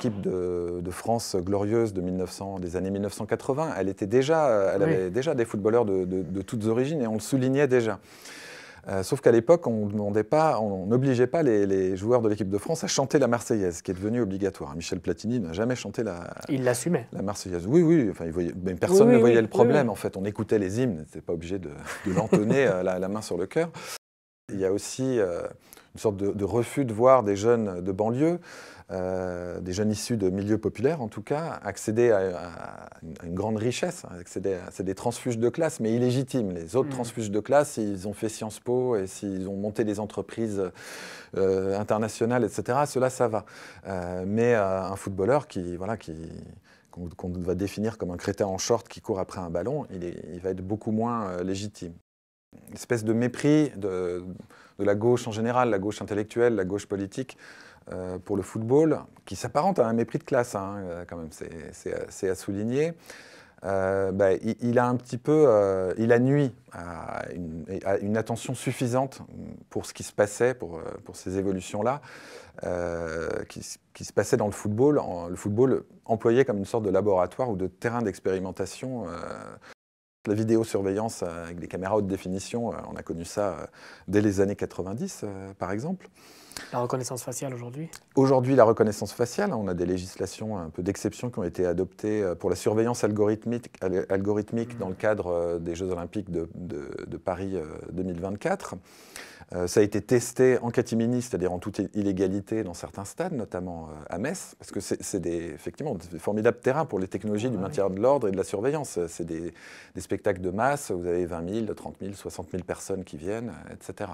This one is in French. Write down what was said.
l'équipe de France glorieuse des années 1980, elle avait déjà des footballeurs de toutes origines et on le soulignait déjà. Sauf qu'à l'époque, on n'obligeait pas les joueurs de l'équipe de France à chanter la Marseillaise, qui est devenue obligatoire. Michel Platini n'a jamais chanté Il l'assumait. La Marseillaise. Oui, enfin, mais personne ne voyait le problème. Oui. En fait, on écoutait les hymnes, on n'était pas obligé de l'entonner la main sur le cœur. Il y a aussi une sorte de refus de voir des jeunes de banlieue, des jeunes issus de milieux populaires en tout cas, accéder à une grande richesse, c'est des transfuges de classe, mais illégitimes. Les autres transfuges de classe, ils ont fait Sciences Po et s'ils ont monté des entreprises internationales, etc., cela, ça va. Mais un footballeur qu'on va définir comme un crétin en short qui court après un ballon, il va être beaucoup moins légitime. Une espèce de mépris de la gauche en général, la gauche intellectuelle, la gauche politique, pour le football, qui s'apparente à un mépris de classe, hein, quand même, c'est à souligner. Il a nui à une attention suffisante pour ce qui se passait, pour ces évolutions-là, qui se passaient dans le football employé comme une sorte de laboratoire ou de terrain d'expérimentation. La vidéosurveillance avec des caméras haute définition, on a connu ça dès les années 90, par exemple. La reconnaissance faciale aujourd'hui ? Aujourd'hui, la reconnaissance faciale, on a des législations un peu d'exception qui ont été adoptées pour la surveillance algorithmique dans le cadre des Jeux Olympiques de Paris 2024. Ça a été testé en catimini, c'est-à-dire en toute illégalité dans certains stades, notamment à Metz, parce que c'est effectivement des formidables terrains pour les technologies du maintien de l'ordre et de la surveillance. C'est des spectacles de masse, vous avez 20 000, 30 000, 60 000 personnes qui viennent, etc.